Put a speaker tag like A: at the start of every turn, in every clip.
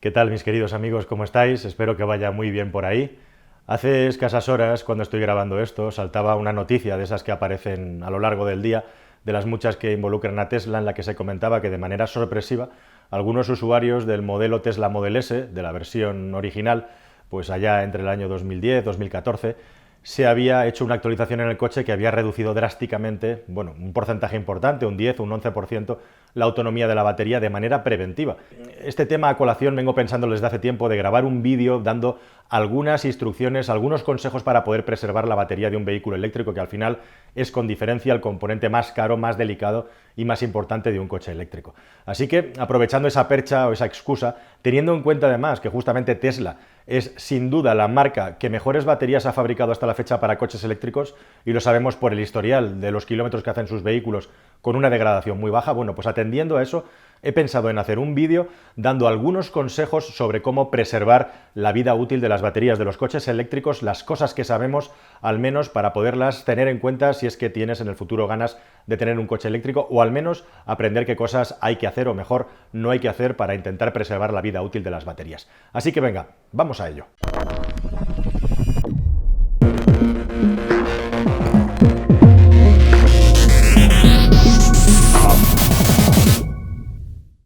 A: ¿Qué tal, mis queridos amigos? ¿Cómo estáis? Espero que vaya muy bien por ahí. Hace escasas horas, cuando estoy grabando esto, saltaba una noticia de esas que aparecen a lo largo del día, de las muchas que involucran a Tesla, en la que se comentaba que de manera sorpresiva algunos usuarios del modelo Tesla Model S, de la versión original, pues allá entre el año 2010-2014, se había hecho una actualización en el coche que había reducido drásticamente, bueno, un porcentaje importante, un 10 o un 11%, la autonomía de la batería de manera preventiva. Este tema a colación vengo pensando desde hace tiempo de grabar un vídeo dando algunas instrucciones, algunos consejos para poder preservar la batería de un vehículo eléctrico, que al final es con diferencia el componente más caro, más delicado y más importante de un coche eléctrico. Así que, aprovechando esa percha o esa excusa, teniendo en cuenta además que justamente Tesla es sin duda la marca que mejores baterías ha fabricado hasta la fecha para coches eléctricos, y lo sabemos por el historial de los kilómetros que hacen sus vehículos con una degradación muy baja, bueno, pues atendiendo a eso, he pensado en hacer un vídeo dando algunos consejos sobre cómo preservar la vida útil de las baterías de los coches eléctricos, las cosas que sabemos, al menos para poderlas tener en cuenta si es que tienes en el futuro ganas de tener un coche eléctrico, o al menos aprender qué cosas hay que hacer o mejor no hay que hacer para intentar preservar la vida útil de las baterías. Así que venga, vamos a ello.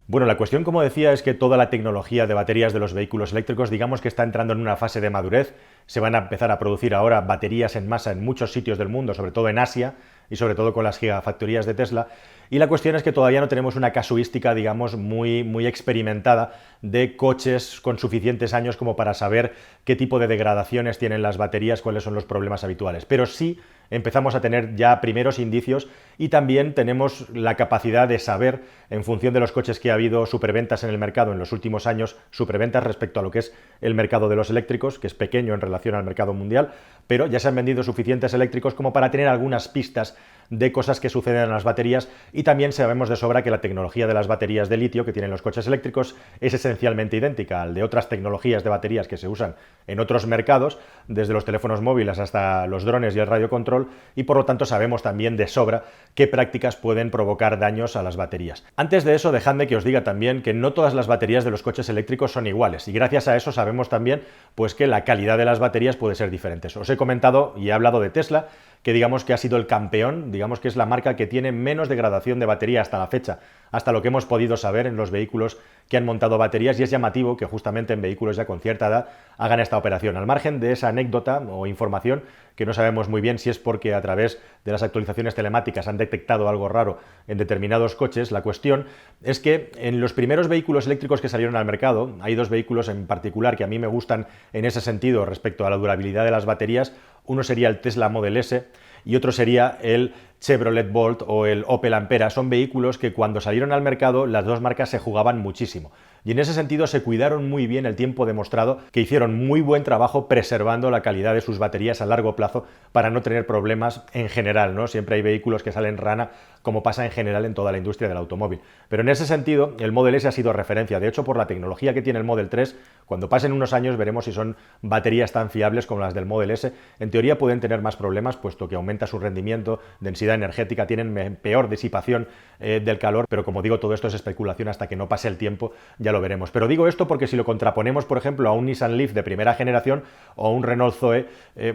A: Bueno, la cuestión, como decía, es que toda la tecnología de baterías de los vehículos eléctricos, digamos que está entrando en una fase de madurez. Se van a empezar a producir ahora baterías en masa en muchos sitios del mundo, sobre todo en Asia y sobre todo con las gigafactorías de Tesla. Y la cuestión es que todavía no tenemos una casuística, digamos, muy experimentada de coches con suficientes años como para saber qué tipo de degradaciones tienen las baterías, cuáles son los problemas habituales. Pero sí empezamos a tener ya primeros indicios, y también tenemos la capacidad de saber, en función de los coches que ha habido superventas en el mercado en los últimos años, superventas respecto a lo que es el mercado de los eléctricos, que es pequeño en relación al mercado mundial, pero ya se han vendido suficientes eléctricos como para tener algunas pistas de cosas que suceden en las baterías. Y también sabemos de sobra que la tecnología de las baterías de litio que tienen los coches eléctricos es esencialmente idéntica al de otras tecnologías de baterías que se usan en otros mercados, desde los teléfonos móviles hasta los drones y el radiocontrol, y por lo tanto sabemos también de sobra qué prácticas pueden provocar daños a las baterías. Antes de eso, dejadme que os diga también que no todas las baterías de los coches eléctricos son iguales, y gracias a eso sabemos también pues que la calidad de las baterías puede ser diferente. Os he comentado y he hablado de Tesla, que digamos que ha sido el campeón, digamos que es la marca que tiene menos degradación de batería hasta la fecha, hasta lo que hemos podido saber en los vehículos que han montado baterías, y es llamativo que justamente en vehículos ya con cierta edad hagan esta operación. Al margen de esa anécdota o información, que no sabemos muy bien si es porque a través de las actualizaciones telemáticas han detectado algo raro en determinados coches, la cuestión es que en los primeros vehículos eléctricos que salieron al mercado, hay dos vehículos en particular que a mí me gustan en ese sentido respecto a la durabilidad de las baterías. Uno sería el Tesla Model S y otro sería el Chevrolet Bolt o el Opel Ampera. Son vehículos que cuando salieron al mercado las dos marcas se jugaban muchísimo, y en ese sentido se cuidaron muy bien. El tiempo demostrado que hicieron muy buen trabajo preservando la calidad de sus baterías a largo plazo para no tener problemas en general, ¿no? Siempre hay vehículos que salen rana, como pasa en general en toda la industria del automóvil. Pero en ese sentido, el Model S ha sido referencia. De hecho, por la tecnología que tiene el Model 3, cuando pasen unos años veremos si son baterías tan fiables como las del Model S. En teoría pueden tener más problemas, puesto que aumenta su rendimiento, densidad energética, tienen peor disipación del calor, pero como digo, todo esto es especulación hasta que no pase el tiempo, ya lo veremos. Pero digo esto porque si lo contraponemos, por ejemplo, a un Nissan Leaf de primera generación, o un Renault Zoe,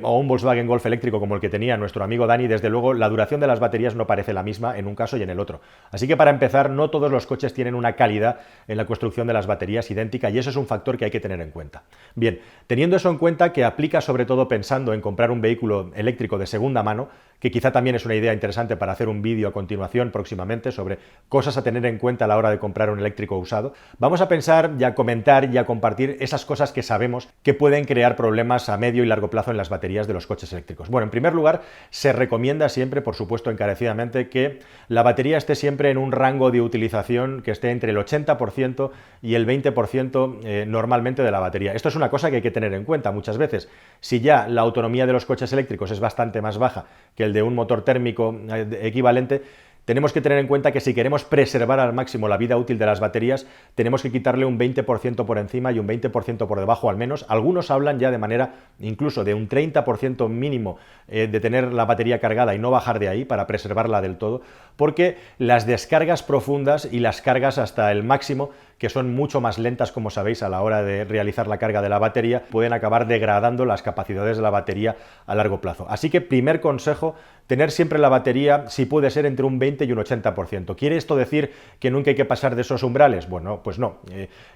A: o un Volkswagen Golf eléctrico como el que tenía nuestro amigo Dani, desde luego la duración de las baterías no parece la misma en un caso y en el otro. Así que, para empezar, no todos los coches tienen una calidad en la construcción de las baterías idéntica, y eso es un factor que hay que tener en cuenta. Bien, teniendo eso en cuenta, que aplica sobre todo pensando en comprar un vehículo eléctrico de segunda mano, que quizá también es una idea interesante para hacer un vídeo a continuación próximamente sobre cosas a tener en cuenta a la hora de comprar un eléctrico usado, vamos a pensar y a comentar y a compartir esas cosas que sabemos que pueden crear problemas a medio y largo plazo en las baterías de los coches eléctricos. Bueno, en primer lugar, se recomienda siempre, por supuesto encarecidamente, que la batería esté siempre en un rango de utilización que esté entre el 80% y el 20% normalmente de la batería. Esto es una cosa que hay que tener en cuenta muchas veces. Si ya la autonomía de los coches eléctricos es bastante más baja que el de un motor térmico equivalente, tenemos que tener en cuenta que si queremos preservar al máximo la vida útil de las baterías, tenemos que quitarle un 20% por encima y un 20% por debajo al menos. Algunos hablan ya de manera incluso de un 30% mínimo de tener la batería cargada y no bajar de ahí para preservarla del todo, porque las descargas profundas y las cargas hasta el máximo, que son mucho más lentas, como sabéis, a la hora de realizar la carga de la batería, pueden acabar degradando las capacidades de la batería a largo plazo. Así que, primer consejo, tener siempre la batería, si puede ser, entre un 20 y un 80%. ¿Quiere esto decir que nunca hay que pasar de esos umbrales? Bueno, pues no.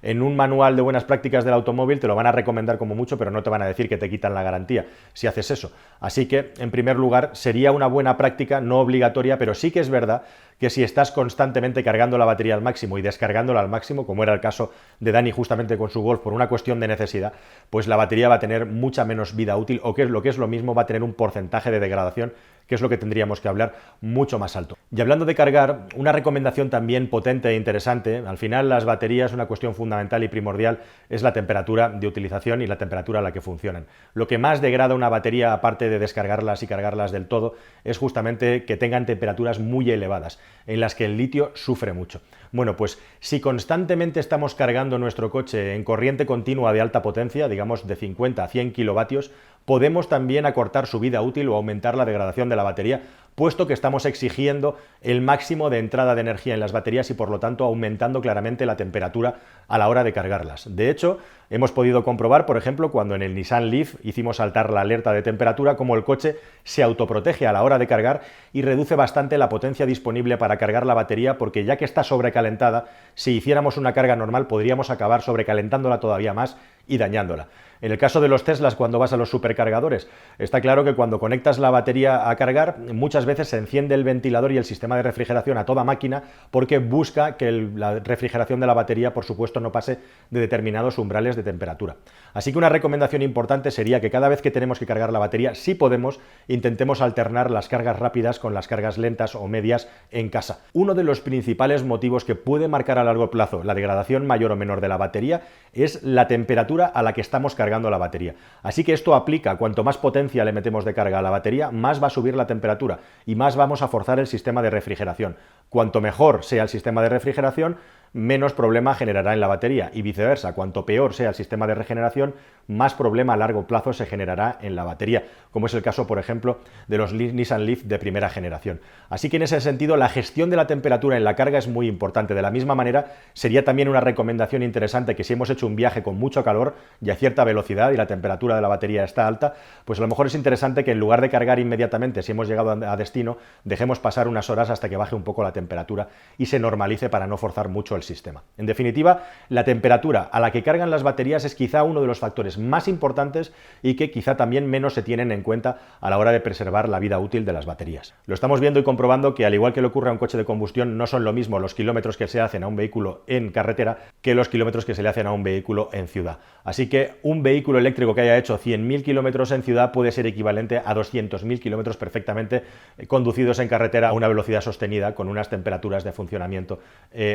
A: En un manual de buenas prácticas del automóvil te lo van a recomendar como mucho, pero no te van a decir que te quitan la garantía si haces eso. Así que, en primer lugar, sería una buena práctica, no obligatoria, pero sí que es verdad que si estás constantemente cargando la batería al máximo y descargándola al máximo, como era el caso de Dani justamente con su Golf por una cuestión de necesidad, pues la batería va a tener mucha menos vida útil, o que es lo mismo, va a tener un porcentaje de degradación, que es lo que tendríamos que hablar, mucho más alto. Y hablando de cargar, una recomendación también potente e interesante: al final las baterías, una cuestión fundamental y primordial es la temperatura de utilización y la temperatura a la que funcionan. Lo que más degrada una batería, aparte de descargarlas y cargarlas del todo, es justamente que tengan temperaturas muy elevadas, en las que el litio sufre mucho. Bueno, pues si constantemente estamos cargando nuestro coche en corriente continua de alta potencia, digamos de 50 a 100 kilovatios, podemos también acortar su vida útil o aumentar la degradación de la batería, puesto que estamos exigiendo el máximo de entrada de energía en las baterías y por lo tanto aumentando claramente la temperatura a la hora de cargarlas. De hecho, hemos podido comprobar, por ejemplo, cuando en el Nissan Leaf hicimos saltar la alerta de temperatura, cómo el coche se autoprotege a la hora de cargar y reduce bastante la potencia disponible para cargar la batería, porque ya que está sobrecalentada, si hiciéramos una carga normal podríamos acabar sobrecalentándola todavía más y dañándola. En el caso de los Teslas, cuando vas a los supercargadores, está claro que cuando conectas la batería a cargar, muchas veces se enciende el ventilador y el sistema de refrigeración a toda máquina, porque busca que la refrigeración de la batería, por supuesto, no pase de determinados umbrales de temperatura. Así que una recomendación importante sería que cada vez que tenemos que cargar la batería, si podemos, intentemos alternar las cargas rápidas con las cargas lentas o medias en casa. Uno de los principales motivos que puede marcar a largo plazo la degradación mayor o menor de la batería es la temperatura a la que estamos cargando la batería. Así que esto aplica: cuanto más potencia le metemos de carga a la batería, más va a subir la temperatura y más vamos a forzar el sistema de refrigeración. Cuanto mejor sea el sistema de refrigeración, menos problema generará en la batería, y viceversa: cuanto peor sea el sistema de regeneración, más problema a largo plazo se generará en la batería, como es el caso, por ejemplo, de los Nissan Leaf de primera generación. Así que en ese sentido, la gestión de la temperatura en la carga es muy importante. De la misma manera, sería también una recomendación interesante que si hemos hecho un viaje con mucho calor y a cierta velocidad y la temperatura de la batería está alta, pues a lo mejor es interesante que en lugar de cargar inmediatamente, si hemos llegado a destino, dejemos pasar unas horas hasta que baje un poco la temperatura y se normalice, para no forzar mucho el sistema. En definitiva, la temperatura a la que cargan las baterías es quizá uno de los factores más importantes y que quizá también menos se tienen en cuenta a la hora de preservar la vida útil de las baterías. Lo estamos viendo y comprobando que, al igual que le ocurre a un coche de combustión, no son lo mismo los kilómetros que se hacen a un vehículo en carretera que los kilómetros que se le hacen a un vehículo en ciudad. Así que un vehículo eléctrico que haya hecho 100.000 kilómetros en ciudad puede ser equivalente a 200.000 kilómetros perfectamente conducidos en carretera a una velocidad sostenida, con unas temperaturas de funcionamiento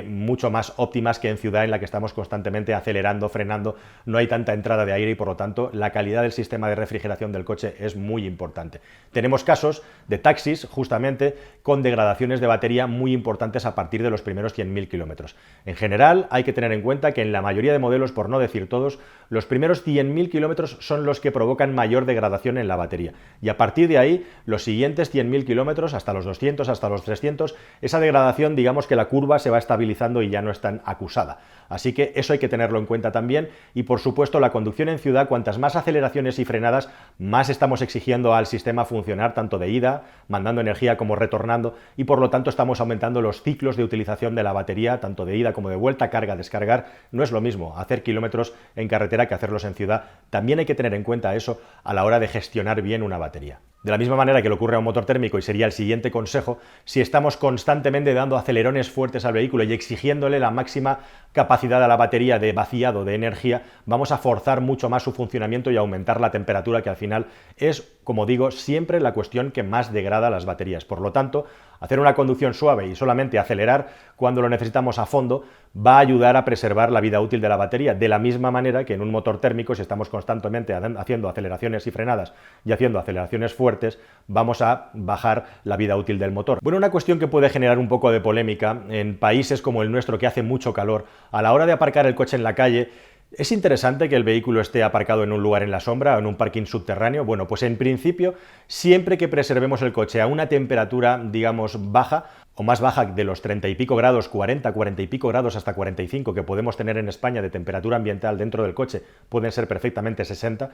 A: mucho más óptimas que en ciudad, en la que estamos constantemente acelerando, frenando, no hay tanta entrada de aire y por lo tanto la calidad del sistema de refrigeración del coche es muy importante. Tenemos casos de taxis justamente con degradaciones de batería muy importantes a partir de los primeros 100.000 kilómetros. En general, hay que tener en cuenta que en la mayoría de modelos, por no decir todos, los primeros 100.000 kilómetros son los que provocan mayor degradación en la batería, y a partir de ahí, los siguientes 100.000 kilómetros, hasta los 200, hasta los 300, esa degradación, digamos que la curva se va estabilizando y ya no es tan acusada. Así que eso hay que tenerlo en cuenta también. Y por supuesto, la conducción en ciudad, cuantas más aceleraciones y frenadas, más estamos exigiendo al sistema funcionar, tanto de ida, mandando energía, como retornando, y por lo tanto estamos aumentando los ciclos de utilización de la batería, tanto de ida como de vuelta, carga, descargar. No es lo mismo hacer kilómetros en carretera que hacerlos en ciudad. También hay que tener en cuenta eso a la hora de gestionar bien una batería. De la misma manera que le ocurre a un motor térmico, y sería el siguiente consejo, si estamos constantemente dando acelerones fuertes al vehículo y exigiéndole la máxima capacidad a la batería de vaciado de energía, vamos a forzar mucho más su funcionamiento y aumentar la temperatura, que al final es, como digo, siempre la cuestión que más degrada las baterías. Por lo tanto, Hacer una conducción suave y solamente acelerar cuando lo necesitamos a fondo va a ayudar a preservar la vida útil de la batería, de la misma manera que en un motor térmico, si estamos constantemente haciendo aceleraciones y frenadas y haciendo aceleraciones fuertes, vamos a bajar la vida útil del motor. Bueno, una cuestión que puede generar un poco de polémica en países como el nuestro, que hace mucho calor, a la hora de aparcar el coche en la calle, ¿es interesante que el vehículo esté aparcado en un lugar en la sombra o en un parking subterráneo? Bueno, pues en principio, siempre que preservemos el coche a una temperatura, digamos, baja, o más baja de los 30 y pico grados, 40 y pico grados hasta 45 que podemos tener en España de temperatura ambiental dentro del coche, pueden ser perfectamente 60,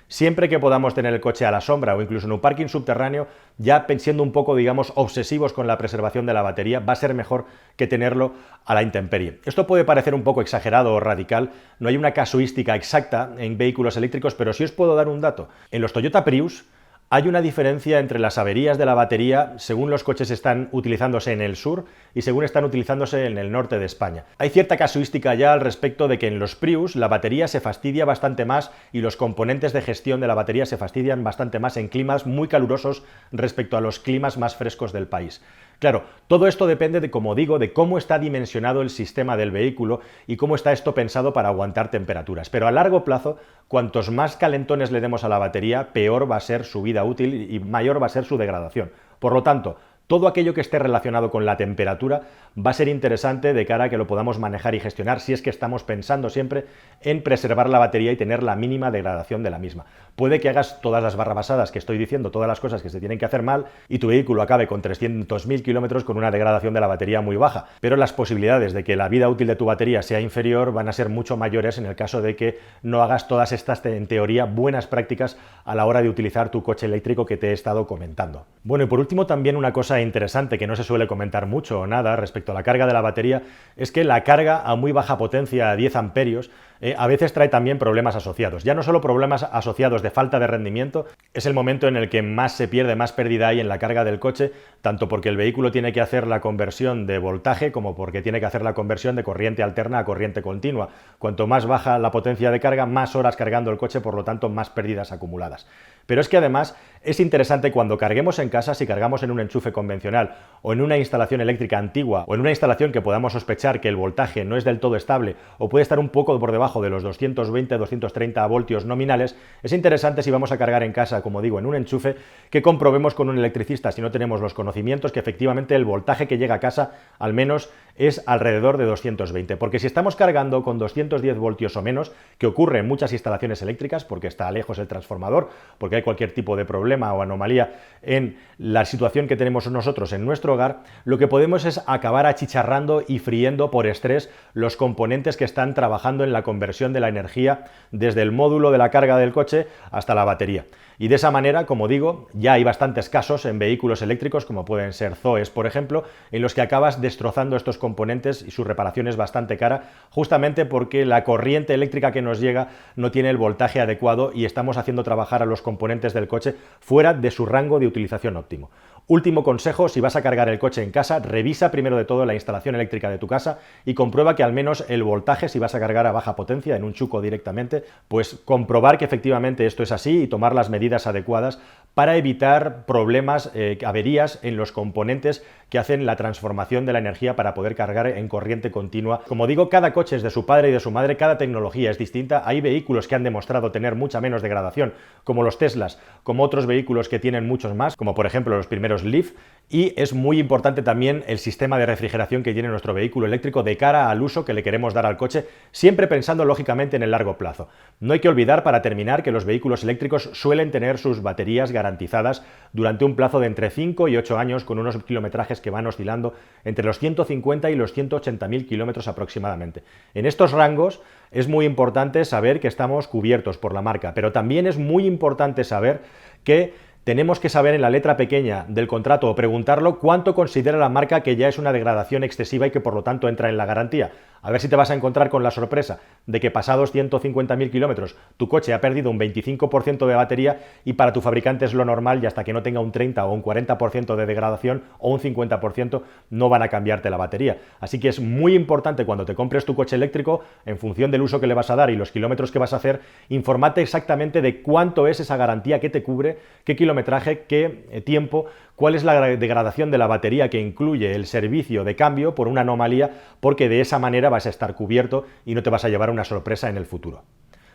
A: siempre que podamos tener el coche a la sombra o incluso en un parking subterráneo, ya siendo un poco, digamos, obsesivos con la preservación de la batería, va a ser mejor que tenerlo a la intemperie. Esto puede parecer un poco exagerado o radical, no hay una casuística exacta en vehículos eléctricos, pero sí os puedo dar un dato. En los Toyota Prius hay una diferencia entre las averías de la batería según los coches están utilizándose en el sur y según están utilizándose en el norte de España. Hay cierta casuística ya al respecto de que en los Prius la batería se fastidia bastante más y los componentes de gestión de la batería se fastidian bastante más en climas muy calurosos respecto a los climas más frescos del país. Claro, todo esto depende de, como digo, de cómo está dimensionado el sistema del vehículo y cómo está esto pensado para aguantar temperaturas. Pero a largo plazo, cuantos más calentones le demos a la batería, peor va a ser su vida útil y mayor va a ser su degradación. Por lo tanto, todo aquello que esté relacionado con la temperatura va a ser interesante de cara a que lo podamos manejar y gestionar si es que estamos pensando siempre en preservar la batería y tener la mínima degradación de la misma. Puede que hagas todas las barrabasadas que estoy diciendo, todas las cosas que se tienen que hacer mal y tu vehículo acabe con 300.000 kilómetros con una degradación de la batería muy baja, pero las posibilidades de que la vida útil de tu batería sea inferior van a ser mucho mayores en el caso de que no hagas todas estas, en teoría, buenas prácticas a la hora de utilizar tu coche eléctrico que te he estado comentando. Bueno, y por último también una cosa interesante que no se suele comentar mucho o nada respecto a la carga de la batería es que la carga a muy baja potencia, a 10 amperios, a veces trae también problemas asociados. Ya no solo problemas asociados de falta de rendimiento, es el momento en el que más se pierde, más pérdida hay en la carga del coche, tanto porque el vehículo tiene que hacer la conversión de voltaje como porque tiene que hacer la conversión de corriente alterna a corriente continua. Cuanto más baja la potencia de carga, más horas cargando el coche, por lo tanto más pérdidas acumuladas. Pero es que además es interesante cuando carguemos en casa, si cargamos en un enchufe convencional o en una instalación eléctrica antigua o en una instalación que podamos sospechar que el voltaje no es del todo estable o puede estar un poco por debajo de los 220-230 voltios nominales, es interesante si vamos a cargar en casa, como digo, en un enchufe, que comprobemos con un electricista, si no tenemos los conocimientos, que efectivamente el voltaje que llega a casa al menos es alrededor de 220, porque si estamos cargando con 210 voltios o menos, que ocurre en muchas instalaciones eléctricas porque está lejos el transformador, porque hay cualquier tipo de problema o anomalía en la situación que tenemos nosotros en nuestro hogar, lo que podemos es acabar achicharrando y friendo por estrés los componentes que están trabajando en la conversión de la energía desde el módulo de la carga del coche hasta la batería. Y de esa manera, como digo, ya hay bastantes casos en vehículos eléctricos, como pueden ser Zoes, por ejemplo, en los que acabas destrozando estos componentes y su reparación es bastante cara, justamente porque la corriente eléctrica que nos llega no tiene el voltaje adecuado y estamos haciendo trabajar a los componentes del coche fuera de su rango de utilización óptimo. Último consejo, si vas a cargar el coche en casa, revisa primero de todo la instalación eléctrica de tu casa y comprueba que al menos el voltaje, si vas a cargar a baja potencia en un chuco directamente, pues comprobar que efectivamente esto es así y tomar las medidas adecuadas para evitar problemas, averías en los componentes que hacen la transformación de la energía para poder cargar en corriente continua. Como digo, cada coche es de su padre y de su madre, cada tecnología es distinta. Hay vehículos que han demostrado tener mucha menos degradación, como los Teslas, como otros vehículos que tienen muchos más, como por ejemplo los primeros Leaf, y es muy importante también el sistema de refrigeración que tiene nuestro vehículo eléctrico de cara al uso que le queremos dar al coche, siempre pensando lógicamente en el largo plazo. No hay que olvidar, para terminar, que los vehículos eléctricos suelen tener sus baterías garantizadas durante un plazo de entre 5 y 8 años con unos kilometrajes que van oscilando entre los 150 y los 180.000 kilómetros aproximadamente. En estos rangos es muy importante saber que estamos cubiertos por la marca, pero también es muy importante saber que tenemos que saber en la letra pequeña del contrato o preguntarlo cuánto considera la marca que ya es una degradación excesiva y que por lo tanto entra en la garantía. A ver si te vas a encontrar con la sorpresa de que pasados 150.000 kilómetros tu coche ha perdido un 25% de batería y para tu fabricante es lo normal y hasta que no tenga un 30 o un 40% de degradación o un 50% no van a cambiarte la batería. Así que es muy importante cuando te compres tu coche eléctrico, en función del uso que le vas a dar y los kilómetros que vas a hacer, infórmate exactamente de cuánto es esa garantía que te cubre, qué kilometraje, qué tiempo, cuál es la degradación de la batería que incluye el servicio de cambio por una anomalía, porque de esa manera vas a estar cubierto y no te vas a llevar una sorpresa en el futuro.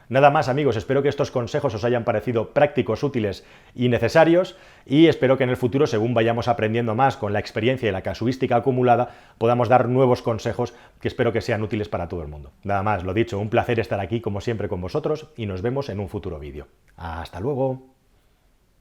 A: Nada más, amigos, espero que estos consejos os hayan parecido prácticos, útiles y necesarios, y espero que en el futuro, según vayamos aprendiendo más con la experiencia y la casuística acumulada, podamos dar nuevos consejos que espero que sean útiles para todo el mundo. Nada más, lo dicho, un placer estar aquí como siempre con vosotros y nos vemos en un futuro vídeo. ¡Hasta luego!